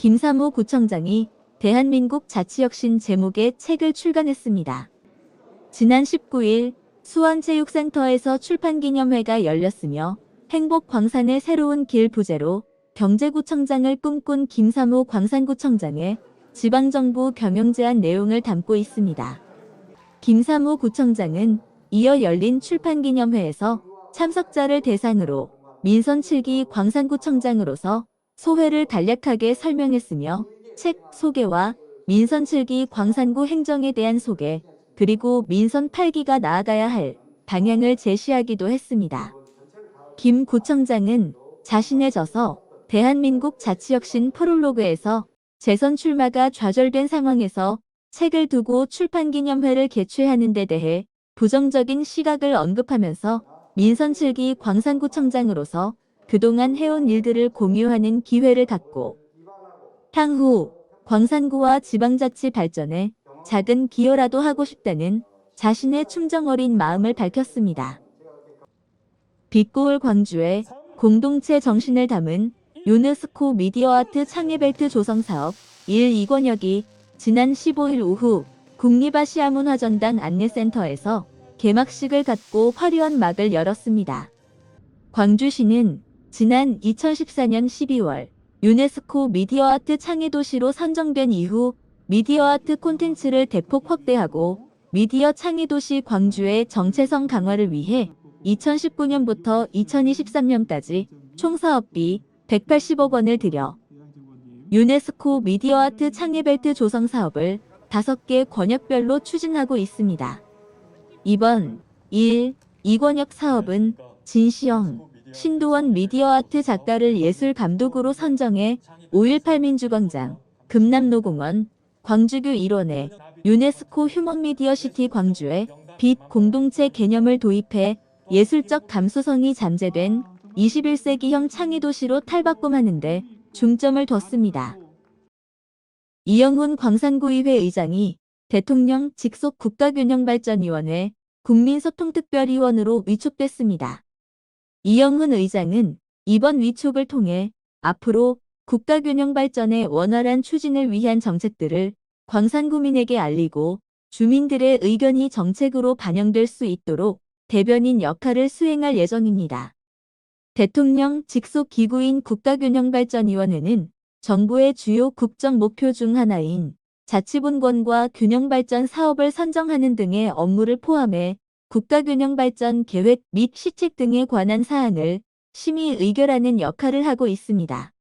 김사모 구청장이 대한민국 자치혁신 제목의 책을 출간했습니다. 지난 19일 수원체육센터에서 출판기념회가 열렸으며 행복광산의 새로운 길 부제로 경제구청장을 꿈꾼 김사모 광산구청장의 지방정부 경영 제안 내용을 담고 있습니다. 김사모 구청장은 이어 열린 출판기념회에서 참석자를 대상으로 민선 7기 광산구청장으로서 소회를 간략하게 설명했으며 책 소개와 민선 7기 광산구 행정에 대한 소개, 그리고 민선 8기가 나아가야 할 방향을 제시하기도 했습니다. 김 구청장은 자신의 저서 대한민국 자치혁신 프롤로그에서 재선 출마가 좌절된 상황에서 책을 두고 출판기념회를 개최하는 데 대해 부정적인 시각을 언급하면서 민선 7기 광산구청장으로서 그동안 해온 일들을 공유하는 기회를 갖고 향후 광산구와 지방자치 발전에 작은 기여라도 하고 싶다는 자신의 충정 어린 마음을 밝혔습니다. 빛고울 광주의 공동체 정신을 담은 유네스코 미디어아트 창의벨트 조성사업 1 이권혁이 지난 15일 오후 국립아시아문화전당 안내센터에서 개막식을 갖고 화려한 막을 열었습니다. 광주시는 지난 2014년 12월 유네스코 미디어아트 창의도시로 선정된 이후 미디어아트 콘텐츠를 대폭 확대하고 미디어 창의도시 광주의 정체성 강화를 위해 2019년부터 2023년까지 총 사업비 180억 원을 들여 유네스코 미디어아트 창의벨트 조성 사업을 5개 권역별로 추진하고 있습니다. 이번 1. 이권혁 사업은 진시영, 신도원 미디어아트 작가를 예술감독으로 선정해 5.18 민주광장, 금남로공원, 광주교 일원에 유네스코 휴먼미디어시티 광주의 빛 공동체 개념을 도입해 예술적 감수성이 잠재된 21세기형 창의도시로 탈바꿈하는 데 중점을 뒀습니다. 이영훈 광산구의회 의장이 대통령 직속 국가균형발전위원회 국민소통특별위원으로 위촉됐습니다. 이영훈 의장은 이번 위촉을 통해 앞으로 국가균형발전의 원활한 추진을 위한 정책들을 광산구민에게 알리고 주민들의 의견이 정책으로 반영될 수 있도록 대변인 역할을 수행할 예정입니다. 대통령 직속 기구인 국가균형발전위원회는 정부의 주요 국정 목표 중 하나인 자치분권과 균형발전 사업을 선정하는 등의 업무를 포함해 국가균형발전 계획 및 시책 등에 관한 사안을 심의 의결하는 역할을 하고 있습니다.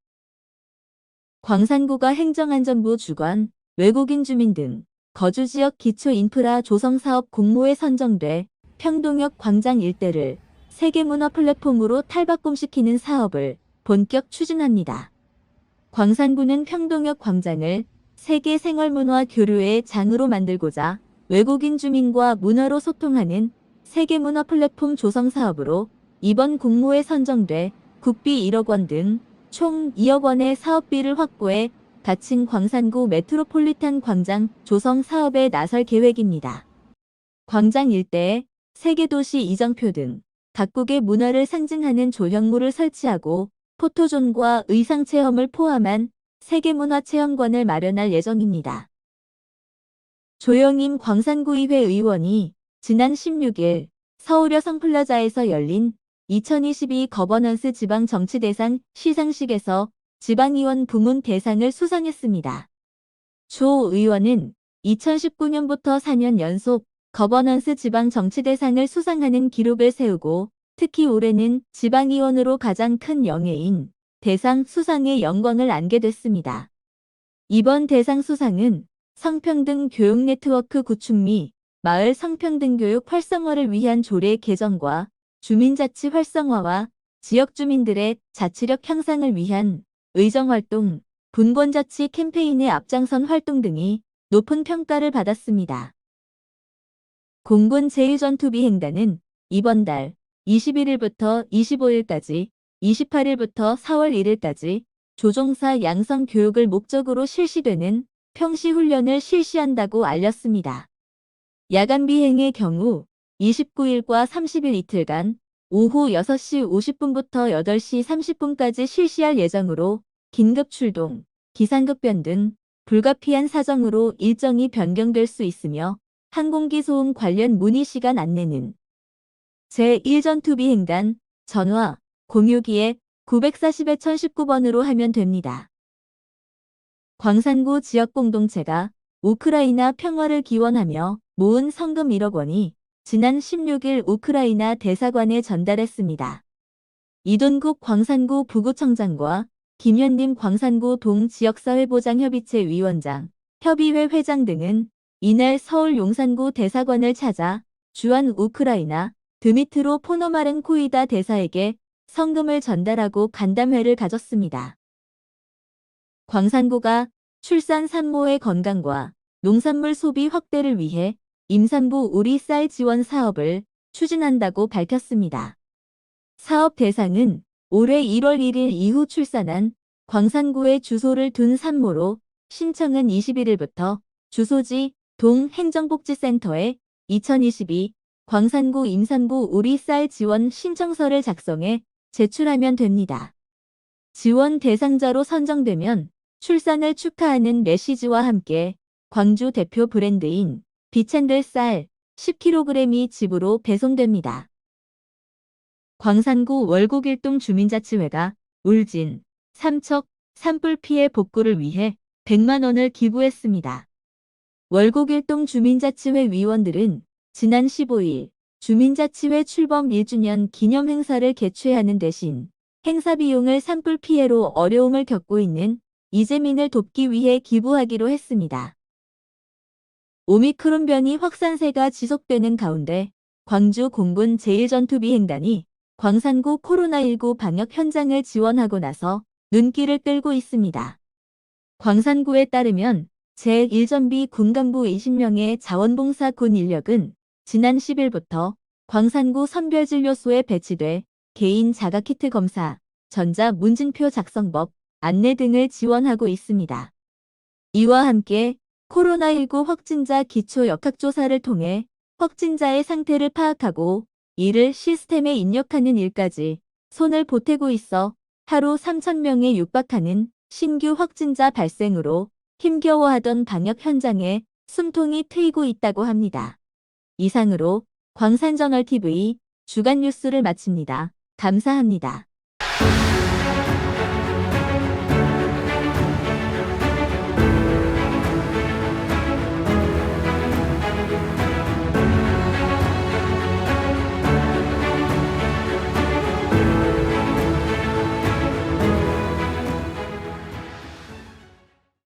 광산구가 행정안전부 주관, 외국인 주민 등 거주지역 기초인프라 조성사업 공모에 선정돼 평동역 광장 일대를 세계문화 플랫폼으로 탈바꿈시키는 사업을 본격 추진합니다. 광산구는 평동역 광장을 세계 생활문화 교류의 장으로 만들고자 외국인 주민과 문화로 소통하는 세계문화 플랫폼 조성 사업으로 이번 공모에 선정돼 국비 1억 원 등 총 2억 원의 사업비를 확보해 가칭 광산구 메트로폴리탄 광장 조성 사업에 나설 계획입니다. 광장 일대에 세계도시 이정표 등 각국의 문화를 상징하는 조형물을 설치하고 포토존과 의상체험을 포함한 세계문화체험관을 마련할 예정입니다. 조영임 광산구의회 의원이 지난 16일 서울 여성플라자에서 열린 2022 거버넌스 지방정치대상 시상식에서 지방의원 부문 대상을 수상했습니다. 조 의원은 2019년부터 4년 연속 거버넌스 지방정치대상을 수상하는 기록을 세우고 특히 올해는 지방의원으로 가장 큰 영예인 대상 수상의 영광을 안게 됐습니다. 이번 대상 수상은 성평등 교육 네트워크 구축 및 마을 성평등 교육 활성화를 위한 조례 개정과 주민자치 활성화와 지역 주민들의 자치력 향상을 위한 의정활동, 분권자치 캠페인의 앞장선 활동 등이 높은 평가를 받았습니다. 공군 제1전투비행단은 이번 달 21일부터 25일까지 28일부터 4월 1일까지 조종사 양성 교육을 목적으로 실시되는 평시훈련을 실시한다고 알렸습니다. 야간 비행의 경우 29일과 30일 이틀간 오후 6시 50분부터 8시 30분까지 실시할 예정으로 긴급 출동, 기상급변 등 불가피한 사정으로 일정이 변경될 수 있으며 항공기 소음 관련 문의 시간 안내는 제1전투비 횡단 전화 062-940-1019번으로 하면 됩니다. 광산구 지역 공동체가 우크라이나 평화를 기원하며 모은 성금 1억 원이 지난 16일 우크라이나 대사관에 전달했습니다. 이돈국 광산구 부구청장과 김현림 광산구 동지역사회보장협의체 위원장, 협의회 회장 등은 이날 서울 용산구 대사관을 찾아 주한 우크라이나 드미트로 포노마렌코이다 대사에게 성금을 전달하고 간담회를 가졌습니다. 광산구가 출산 산모의 건강과 농산물 소비 확대를 위해 임산부 우리 쌀 지원 사업을 추진한다고 밝혔습니다. 사업 대상은 올해 1월 1일 이후 출산한 광산구에 주소를 둔 산모로 신청은 21일부터 주소지 동행정복지센터에 2022 광산구 임산부 우리 쌀 지원 신청서를 작성해 제출하면 됩니다. 지원 대상자로 선정되면 출산을 축하하는 메시지와 함께 광주 대표 브랜드인 비챈들 쌀 10kg이 집으로 배송됩니다. 광산구 월곡일동 주민자치회가 울진, 삼척, 산불 피해 복구를 위해 100만 원을 기부했습니다. 월곡일동 주민자치회 위원들은 지난 15일 주민자치회 출범 1주년 기념 행사를 개최하는 대신 행사 비용을 산불 피해로 어려움을 겪고 있는 이재민을 돕기 위해 기부하기로 했습니다. 오미크론 변이 확산세가 지속되는 가운데 광주 공군 제1전투비행단이 광산구 코로나19 방역 현장을 지원하고 나서 눈길을 끌고 있습니다. 광산구에 따르면 제1전비 군간부 20명의 자원봉사 군 인력은 지난 10일부터 광산구 선별진료소에 배치돼 개인 자가키트 검사, 전자문진표 작성법, 안내 등을 지원하고 있습니다. 이와 함께 코로나19 확진자 기초 역학조사를 통해 확진자의 상태를 파악하고 이를 시스템에 입력하는 일까지 손을 보태고 있어 하루 3,000명에 육박하는 신규 확진자 발생으로 힘겨워하던 방역 현장에 숨통이 트이고 있다고 합니다. 이상으로 광산저널TV 주간 뉴스를 마칩니다. 감사합니다.